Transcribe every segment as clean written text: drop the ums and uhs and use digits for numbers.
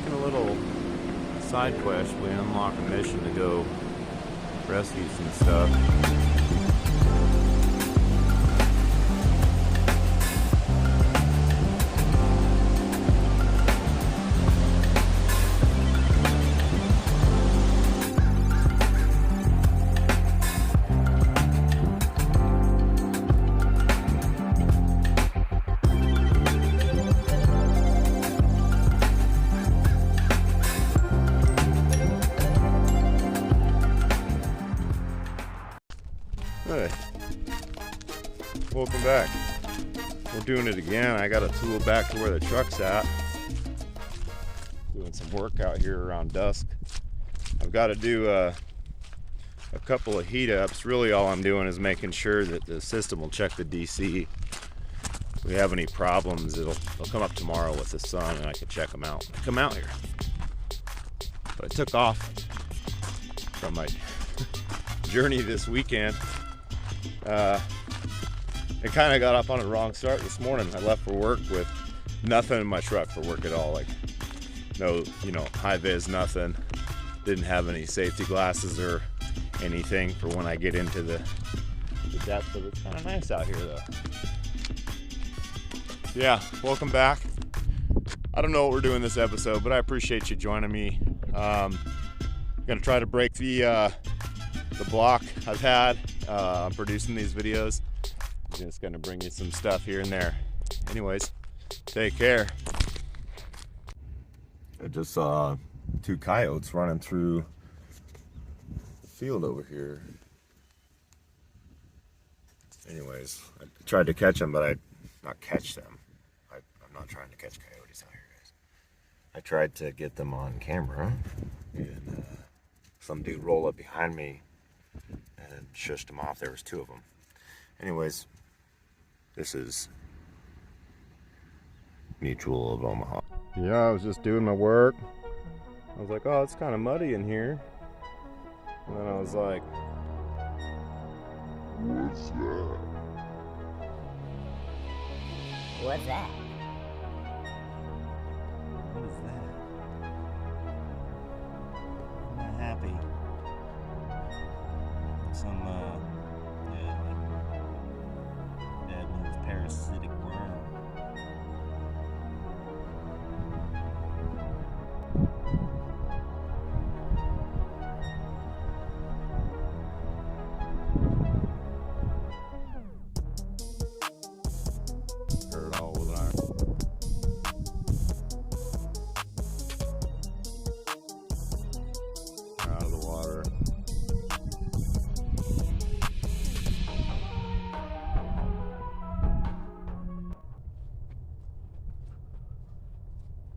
Taking a little side quest. We unlock a mission to go rescue some stuff. Hey, welcome back. We're doing it again. I got a tool back to where the truck's at. Doing some work out here around dusk. I've got to do a couple of heat ups. Really all I'm doing is making sure that the system will check the DC. If we have any problems, it'll come up tomorrow with the sun and I can check them out. Come out here. But I took off from my journey this weekend. I kind of got off on a wrong start this morning. I left for work with nothing in my truck for work at all. Like no, high vis, nothing. Didn't have any safety glasses or anything for when I get into the depths of it. It's kind of nice out here though. Yeah, welcome back. I don't know what we're doing this episode, but I appreciate you joining me. I'm gonna try to break the block I've had producing these videos. I'm just gonna bring you some stuff here and there. Anyways, take care. I just saw two coyotes running through the field over here. Anyways, I tried to catch them, but not catch them. I'm not trying to catch coyotes out here, guys. I tried to get them on camera, and some dude rolled up behind me and shushed them off. There was two of them. Anyways, this is Mutual of Omaha. Yeah, I was just doing my work. I was like, oh, it's kind of muddy in here. And then I was like, what's that? What's that? What is that? I'm not happy. Some, like Dad knows parasitic worm. Heard it all with an out of the water.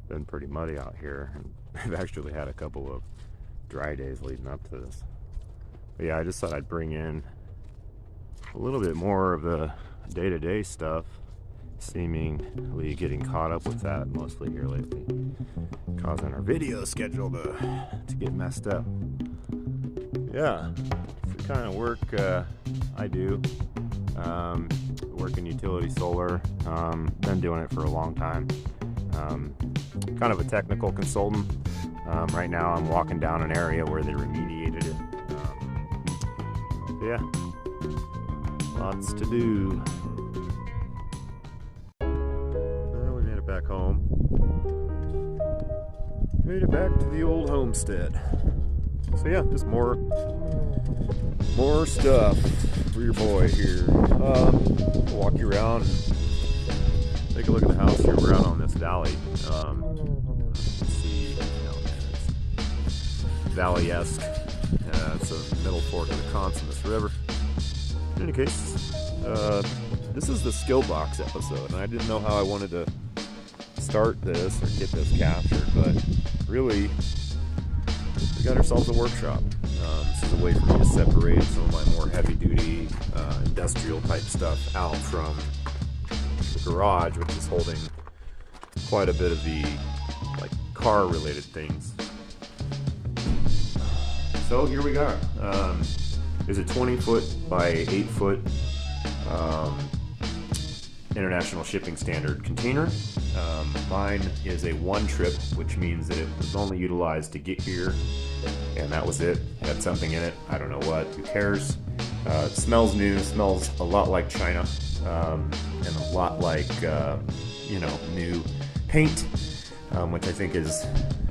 Been pretty muddy out here, and I've actually had a couple of dry days leading up to this. But yeah, I just thought I'd bring in a little bit more of the day-to-day stuff, seemingly getting caught up with that mostly here lately, causing our video schedule to get messed up. Yeah, it's the kind of work I do. Work in utility solar. Been doing it for a long time. Kind of a technical consultant. Right now I'm walking down an area where they remediated it. Yeah, lots to do. Well, we made it back home. Made it back to the old homestead. So yeah, just more stuff for your boy here. Walk you around and take a look at the house here. We're out on this valley. See, valley-esque. It's a middle fork of the Consumnes River. In any case, this is the skill box episode, and I didn't know how I wanted to start this or get this captured, but really, we got ourselves a workshop. This is a way for me to separate some of my more heavy-duty, industrial-type stuff out from the garage, which is holding quite a bit of the car-related things. So here we go. There's a 20 foot by 8 foot International Shipping Standard container. Mine is a one trip, which means that it was only utilized to get here, and that was it. It had something in it, I don't know what, who cares. It smells new, smells a lot like China, and a lot like new paint, which I think is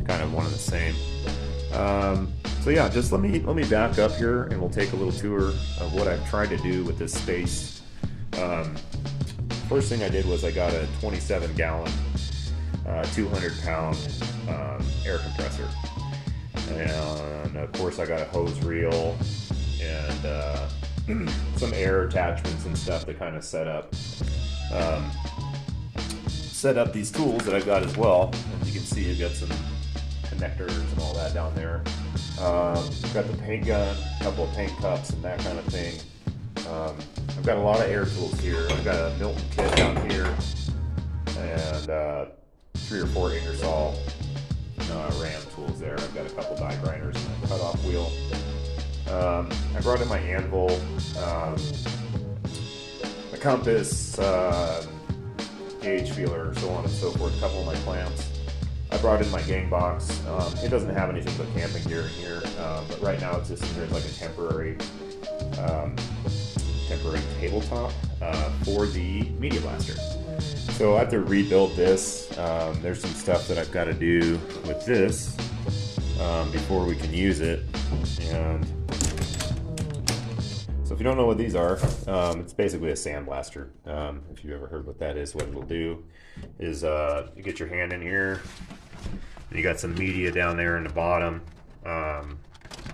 kind of one of the same. So yeah, just let me back up here and we'll take a little tour of what I've tried to do with this space. First thing I did was I got a 27-gallon, 200-pound air compressor, and of course I got a hose reel and some air attachments and stuff to kind of set up these tools that I've got as well. As you can see, I've got some connectors and all that down there. I've got the paint gun, a couple of paint cups and that kind of thing. I've got a lot of air tools here. I've got a Milton kit down here and 3 or 4 Ingersoll ram tools there. I've got a couple die grinders and a cutoff wheel. I brought in my anvil, a compass, gauge feeler, so on and so forth, a couple of my clamps. I brought in my gang box. It doesn't have anything but camping gear in here, but right now it's just in here as like a temporary tabletop for the Media Blaster. So I have to rebuild this. There's some stuff that I've got to do with this before we can use it. And so if you don't know what these are, it's basically a sandblaster. If you've ever heard what that is, what it'll do is you get your hand in here and you got some media down there in the bottom.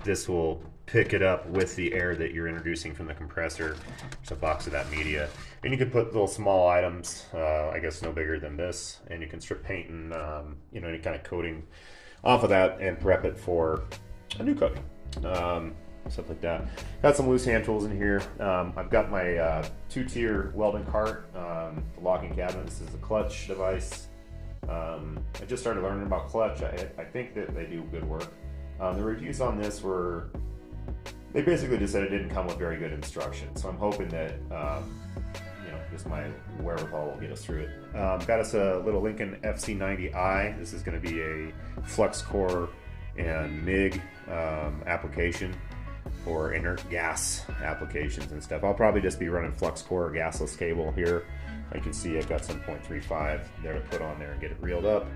This will pick it up with the air that you're introducing from the compressor. There's a box of that media. And you can put little small items, I guess no bigger than this, and you can strip paint and any kind of coating off of that and prep it for a new coating. Stuff like that. Got some loose hand tools in here. I've got my 2-tier welding cart, the locking cabinet. This is a clutch device. I just started learning about clutch. I think that they do good work. The reviews on this were, they basically just said it didn't come with very good instructions. So I'm hoping that just my wherewithal will get us through it. Got us a little Lincoln FC90i. This is going to be a flux core and MIG application for inert gas applications and stuff. I'll probably just be running flux core or gasless cable here. You can see I've got some 0.35 there to put on there and get it reeled up.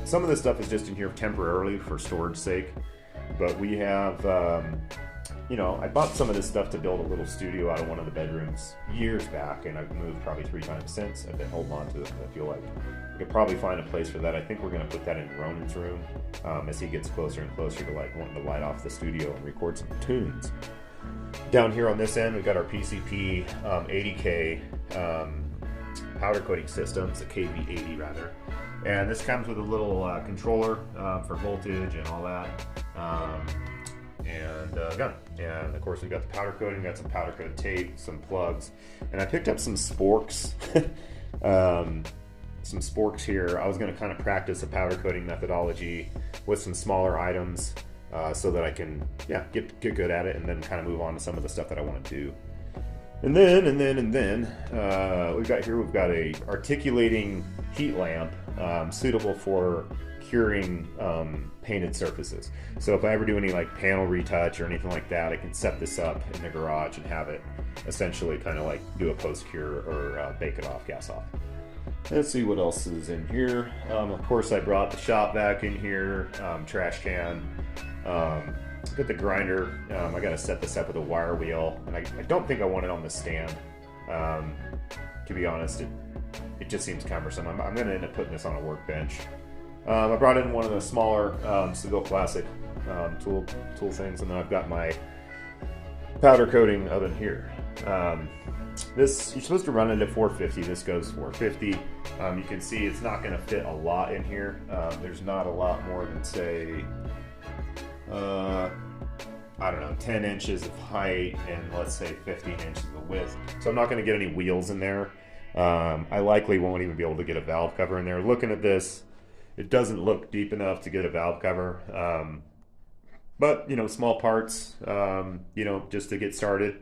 Some of this stuff is just in here temporarily for storage sake, but we have I bought some of this stuff to build a little studio out of one of the bedrooms years back, and I've moved probably 3 times since. I've been holding on to it. I feel like we could probably find a place for that. I think we're going to put that in Ronan's room as he gets closer and closer to like wanting to light off the studio and record some tunes. Down here on this end, we've got our PCP 80K powder coating system. It's a KV80 rather. And this comes with a little controller for voltage and all that. And gun. And of course we've got the powder coating, got some powder coated tape, some plugs, and I picked up some sporks. Some sporks here. I was going to kind of practice a powder coating methodology with some smaller items so that I can get good at it and then kind of move on to some of the stuff that I want to do. And then we've got a articulating heat lamp suitable for curing painted surfaces. So if I ever do any like panel retouch or anything like that, I can set this up in the garage and have it essentially kind of like do a post cure or bake it off, gas off. Let's see what else is in here. Of course I brought the shop vac in here, trash can. Got the grinder. I got to set this up with a wire wheel, and I don't think I want it on the stand. To be honest, it just seems cumbersome. I'm going to end up putting this on a workbench. I brought in one of the smaller Segal Classic tool things, and then I've got my powder coating oven here. This, you're supposed to run it at 450. This goes 450. You can see it's not going to fit a lot in here. There's not a lot more than, say, I don't know, 10 inches of height and let's say 15 inches of width. So I'm not going to get any wheels in there. I likely won't even be able to get a valve cover in there. Looking at this, it doesn't look deep enough to get a valve cover. But, small parts, just to get started.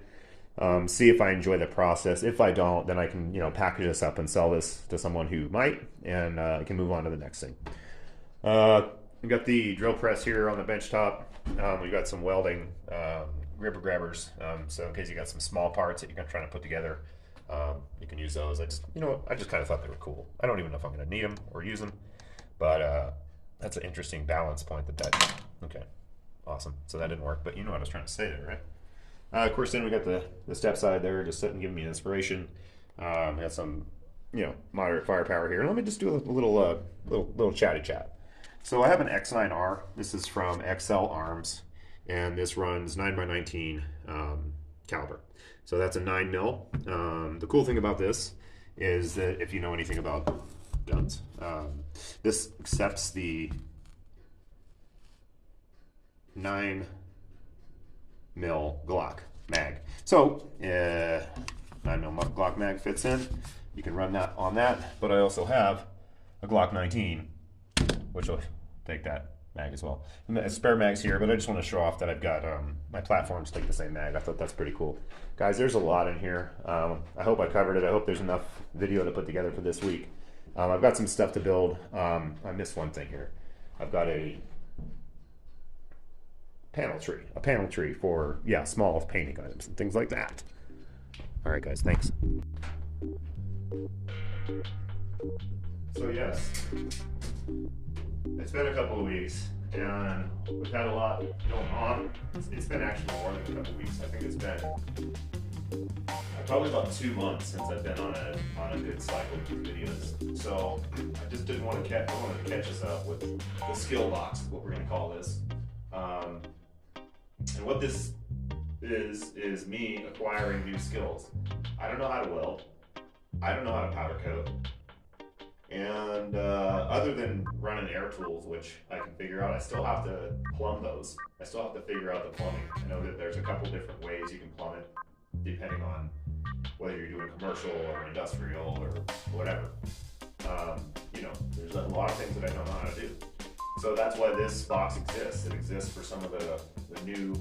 see if I enjoy the process. If I don't, then I can, package this up and sell this to someone who might, and I can move on to the next thing. We got the drill press here on the bench top. We got some welding gripper grabbers, so in case you got some small parts that you're trying to put together, you can use those. I just kind of thought they were cool. I don't even know if I'm going to need them or use them, but that's an interesting balance point. Okay, awesome. So that didn't work, but you know what I was trying to say there, right? Of course, then we got the step side there, just sitting, giving me inspiration. We got some, moderate firepower here. Let me just do a little chatty chat. So I have an X9R. This is from XL Arms, and this runs 9x19 caliber. So that's a 9 mil. The cool thing about this is that if you know anything about guns, this accepts the 9 mil Glock mag. So 9 mil Glock mag fits in. You can run that on that, but I also have a Glock 19, which will take that mag as well. And spare mags here, but I just want to show off that I've got my platforms take the same mag. I thought that's pretty cool. Guys, there's a lot in here. I hope I covered it. I hope there's enough video to put together for this week. I've got some stuff to build. I missed one thing here. I've got a panel tree for, small painting items and things like that. All right, guys, thanks. So yes, it's been a couple of weeks, and we've had a lot going on. It's been actually more than a couple of weeks. I think it's been probably about 2 months since I've been on a good cycle of videos. So I just didn't want to catch us up with the skill box, what we're going to call this. And what this is me acquiring new skills. I don't know how to weld. I don't know how to powder coat. And other than running air tools, which I can figure out, I still have to plumb those. I still have to figure out the plumbing. I know that there's a couple different ways you can plumb it, depending on whether you're doing commercial or industrial or whatever. There's a lot of things that I don't know how to do. So that's why this box exists. It exists for some of the new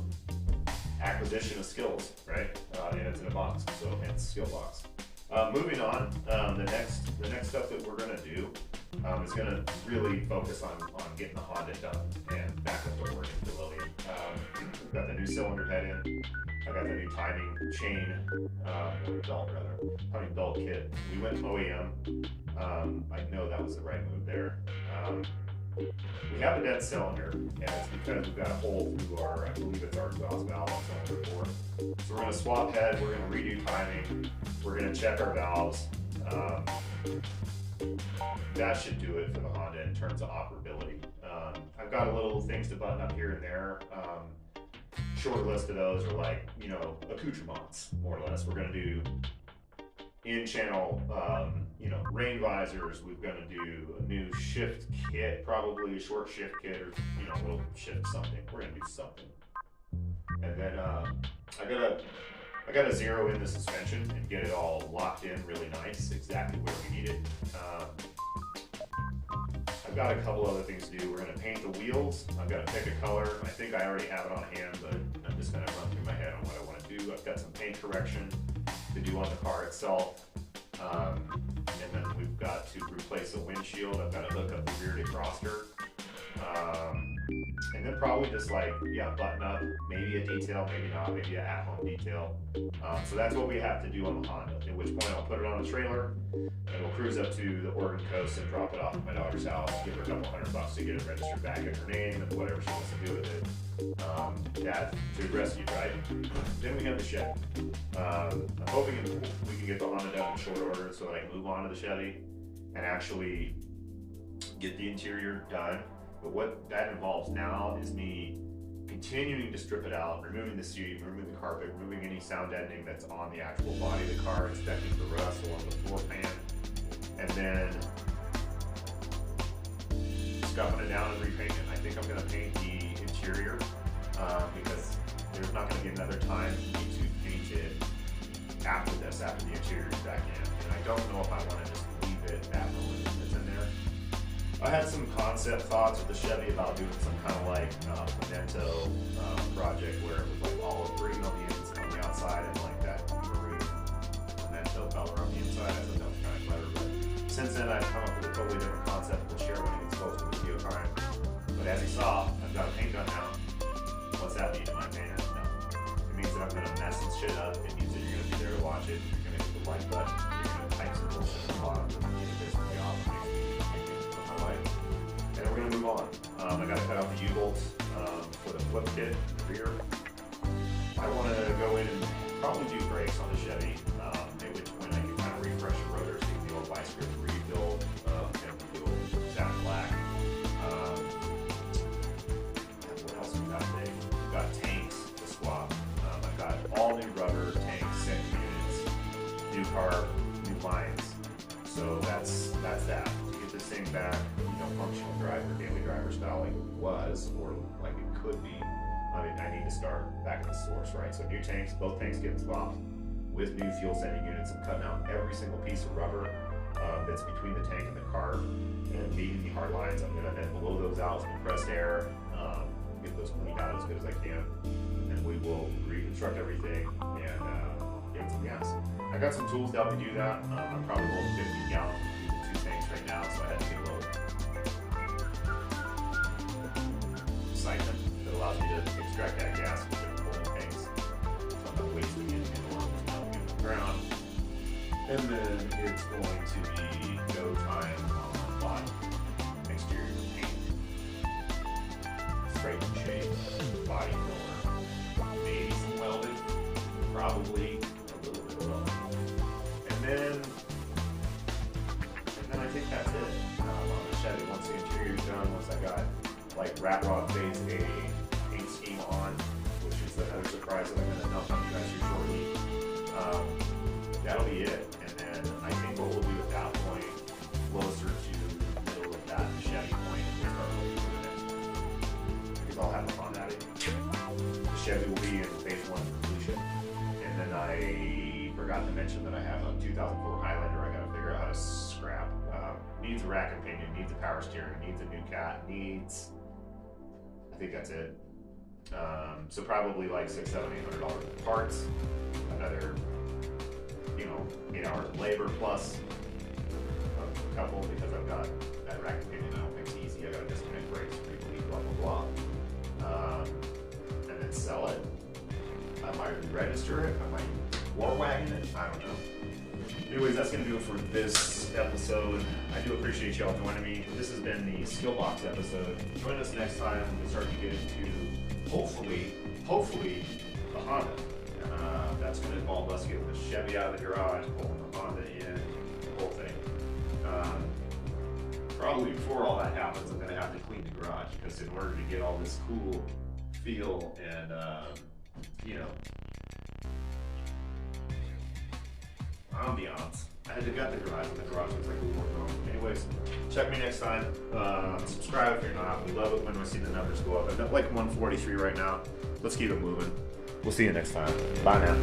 acquisition of skills, right? And it's in a box, so it's skill box. Moving on, the next stuff that we're gonna do is gonna really focus on getting the Honda done and back up to working DeLorean. We've got the new cylinder head in. I got the new timing chain, timing belt kit. We went OEM. I know that was the right move there. We have a dead cylinder, and it's because we've got a hole through I believe it's our exhaust valve on cylinder 4. So we're going to swap head, we're going to redo timing, we're going to check our valves. That should do it for the Honda in terms of operability. I've got a little things to button up here and there. Short list of those are like, accoutrements, more or less. We're going to do in-channel, rain visors. We're going to do a new shift kit, probably a short shift kit, or we'll shift something. We're going to do something. And then I gotta zero in the suspension and get it all locked in really nice, exactly where we need it. I've got a couple other things to do. We're going to paint the wheels. I've got to pick a color. I think I already have it on hand, but I'm just going to run through my head on what I want to do. I've got some paint correction to do on the car itself. And then we've got to replace the windshield. I've got to hook up the rear defroster. And then probably just button up, maybe a detail, maybe not, maybe an at-home detail. So that's what we have to do on the Honda, at which point I'll put it on a trailer and we'll cruise up to the Oregon coast and drop it off at my daughter's house, give her a couple $100 to get it registered back in her name and whatever she wants to do with it. That to rescue, right? Then we have the Chevy. I'm hoping we can get the Honda done in short order so that I can move on to the Chevy and actually get the interior done. But what that involves now is me continuing to strip it out, removing the seat, removing the carpet, removing any sound deadening that's on the actual body of the car, inspecting for rust along the floor pan, and then scuffing it down and repainting it. I think I'm going to paint the interior because there's not going to be another time for me to paint it after this, after the interior is back in. And I don't know if I want to just leave it at the limit that's in there. I had some concept thoughts with the Chevy about doing some kind of pimento project where it was all green on the ends, on the outside. outside in like that maroon memento color on the inside. I thought that was kind of clever. But since then, I've come up with a totally different concept. We'll share when it gets close to the video time. But as you saw, I've got a paint gun now. What's that mean? Am I painting? No. It means that I'm going to mess this shit up. It means that you're going to be there to watch it. You're going to hit the like button. You're going to type some bullshit at the bottom. Get this way off. My life. And then we're going to move on. I got to cut out the U-bolts for the flip kit rear. I want to go in and probably do brakes on the Chevy, at which point I can kind of refresh the rotor, see the old vice grip rebuild, and the old satin black. What else we got today? We've got tanks to swap. I've got all new rubber tanks, set units, new car, new lines. So that's that. To get this thing back, functional driver, daily driver style like it was, or like it could be. I mean, I need to start back at the source, right? So new tanks, both tanks getting swapped with new fuel sending units. I'm cutting out every single piece of rubber that's between the tank and the car and meeting the hard lines. I'm gonna then blow those out with compressed air, get those cleaned out as good as I can, and we will reconstruct everything and give it some gas. I got some tools to help me do that. I'm probably loading 50 gallon two tanks right now, so I had to get a little siphon that allows me to extract that gas with the pulling tanks. So I'm not wasting it in the ground. And then it's going to be go time on bottom exterior paint, spray and shape, body filler, maybe some welding, probably a little bit of welding. And then I think that's it. On the Chevy, once the interior's done, once I got like Rat Rod Phase A paint scheme on, which is another surprise that I'm going to dump on you guys here shortly. That'll be it. And then I think what we'll do at that point, closer to the middle of that Chevy point, we'll start looking for the next one. Because I'll have fun at it. The Chevy will be in Phase 1 completion. And then I forgot to mention that I have a 2004 Highlander I got to figure out how to scrap. Needs a rack and pinion, needs a power steering, needs a new cat, needs, I think that's it. So probably like $600, $700, $800 parts, another, 8 hours of labor plus a couple because I've got that rack and pinion. I don't think it's easy. I got to disconnect brakes, replete, blah blah blah, and then sell it. I might register it. I might war wagon it. I don't know. Anyways, that's going to do it for this episode. I do appreciate y'all joining me. This has been the Skill Box episode. Join us next time. We'll start to get into, hopefully, the Honda. That's going to involve us getting the Chevy out of the garage, pulling the Honda in, the whole thing. Probably before all that happens, I'm going to have to clean the garage because in order to get all this cool feel and, ambiance, I had to gut the garage, and the garage looks like a war zone. Anyways, check me next time. Subscribe if you're not. We love it when we see the numbers go up. I've got like 143 right now. Let's keep it moving. We'll see you next time. Bye now.